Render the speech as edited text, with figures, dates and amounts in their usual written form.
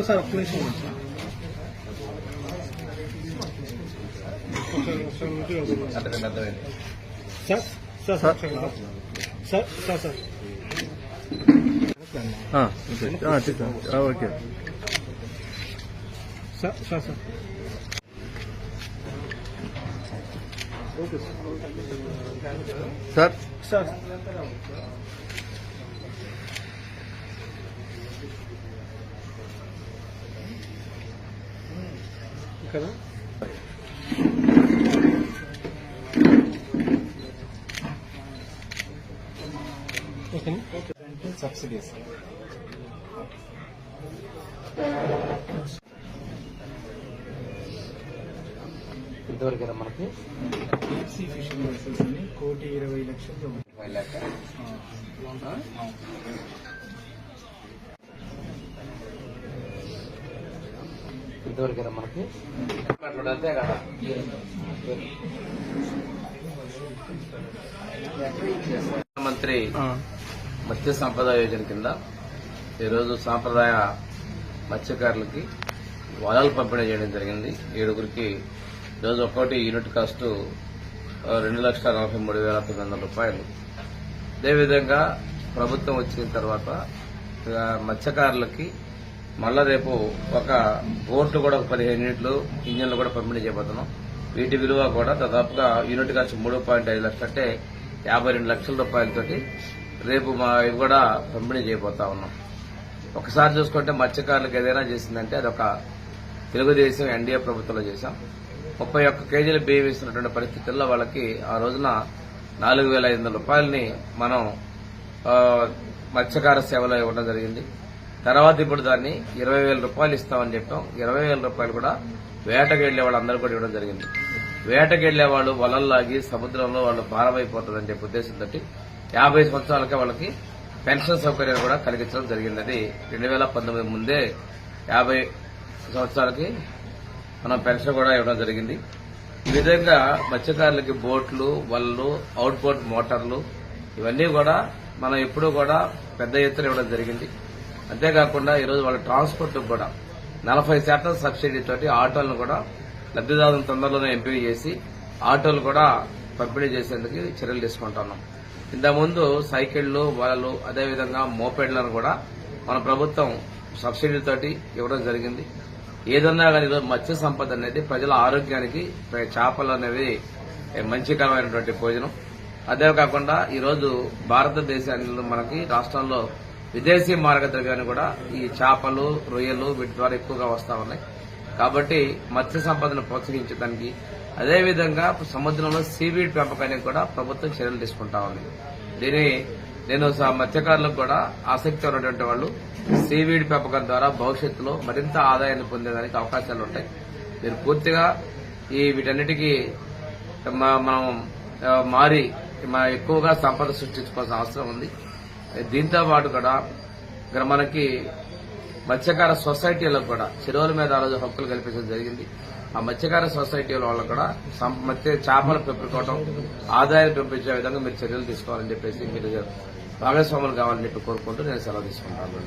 Sir ఒక్క నిమిషం okay sir sir sir కదా సబ్సిడీస్ ఇంతవరకు మనకి డీప్సీ ఫిషింగ్ వెసల్స్ అని 1,20,00,000 ఇంతవరకు మనకి అంతే కదా. ప్రధానమంత్రి మత్స్య సంపద యోజన కింద ఈరోజు సాంప్రదాయ మత్స్యకారులకి వలలు పంపిణీ చేయడం జరిగింది. 7గురికి ఈరోజు ఒక్కోటి యూనిట్ కాస్ట్ 2,43,900 రూపాయలు. అదేవిధంగా ప్రభుత్వం వచ్చిన తర్వాత మత్స్యకారులకి మళ్ళా రేపు ఒక బోట్లు కూడా 15 యూనిట్లు ఇంజన్లు కూడా పంపిణీ చేయబోతున్నాం. వీటి విలువ కూడా దాదాపుగా యూనిట్ కాస్ట్ 3.5 లక్షలు అంటే 52 లక్షల రూపాయలతోటి రేపు ఇవి కూడా పంపిణీ చేయబోతా ఉన్నాం. ఒకసారి చూసుకుంటే మత్స్యకారులకు ఏదైనా చేసిందంటే అదొక తెలుగుదేశం ఎన్డీఏ ప్రభుత్వంలో చేశాం. 31 కేజీల బియ్యం ఇస్తున్నటువంటి పరిస్థితుల్లో వాళ్ళకి ఆ రోజున 4,500 రూపాయలని మనం మత్స్యకార సేవలో ఇవ్వడం జరిగింది. తర్వాత ఇప్పుడు దాన్ని 20,000 రూపాయలు ఇస్తామని చెప్పాం. 20,000 రూపాయలు కూడా వేటకెళ్లే వాళ్ళందరూ కూడా ఇవ్వడం జరిగింది. వేటకెళ్లే వాళ్ళు వలల్లాగి సముద్రంలో వాళ్ళు భారమైపోతుందని చెప్పే ఉద్దేశంతో 50 సంవత్సరాలకే వాళ్ళకి పెన్షన్ సౌకర్యాలు కూడా కలిగించడం జరిగింది. అది 2019 ముందే 50 సంవత్సరాలకి మనం పెన్షన్ కూడా ఇవ్వడం జరిగింది. ఈ విధంగా మత్స్యకారులకి బోట్లు, వలలు, అవుట్ బోట్ మోటార్లు ఇవన్నీ కూడా మనం ఎప్పుడూ కూడా పెద్ద ఎత్తున ఇవ్వడం జరిగింది. అంతేకాకుండా ఈరోజు వాళ్ళ ట్రాన్స్పోర్ట్ కూడా 40% సబ్సిడీ తోటి ఆటోలను కూడా లబ్దిదారులను తొందరలోనే ఎంపిక చేసి ఆటోలు కూడా పంపిణీ చేసేందుకు చర్యలు తీసుకుంటున్నాం. ఇంతకుముందు సైకిళ్లు, వలలు అదేవిధంగా మోపెడ్లను కూడా మన ప్రభుత్వం సబ్సిడీతోటి ఇవ్వడం జరిగింది. ఏదన్నా కానీ ఈరోజు మత్స్య సంపద అనేది ప్రజల ఆరోగ్యానికి చేపలు అనేవి మంచికరమైనటువంటి భోజనం. అదే కాకుండా ఈరోజు భారతదేశాన్ని మనకి రాష్ట్రంలో విదేశీ మార్గద్రవ్యాన్ని కూడా ఈ చేపలు, రొయ్యలు వీటి ద్వారా ఎక్కువగా వస్తా ఉన్నాయి. కాబట్టి మత్స్య సంపదను ప్రోత్సహించడానికి అదేవిధంగా సముద్రంలో సీవీడ్ పెంపకానికి కూడా ప్రభుత్వం చర్యలు తీసుకుంటా ఉంది. నేను మత్స్యకారులకు కూడా ఆసక్తి ఉన్నటువంటి వాళ్ళు సీవీడ్ పెంపకం ద్వారా భవిష్యత్తులో మరింత ఆదాయాన్ని పొందేదానికి అవకాశాలు ఉంటాయి. మీరు పూర్తిగా వీటన్నిటికీ మనం మారి ఎక్కువగా సంపద సృష్టించుకోవాల్సిన అవసరం ఉంది. దీంతో పాటు కూడా ఇక్కడ మనకి మత్స్యకార సొసైటీలకు కూడా చెరువుల మీద ఆ రోజు హక్కులు కల్పించడం జరిగింది. ఆ మత్స్యకార సొసైటీల వాళ్ళకు కూడా చేపలు పెంపుకోవడం, ఆదాయం పెంపించే విధంగా మీరు చర్యలు తీసుకోవాలని చెప్పేసి మీరు భాగస్వాములు కావాలని చెప్పి కోరుకుంటూ నేను సెలవు తీసుకుంటాను.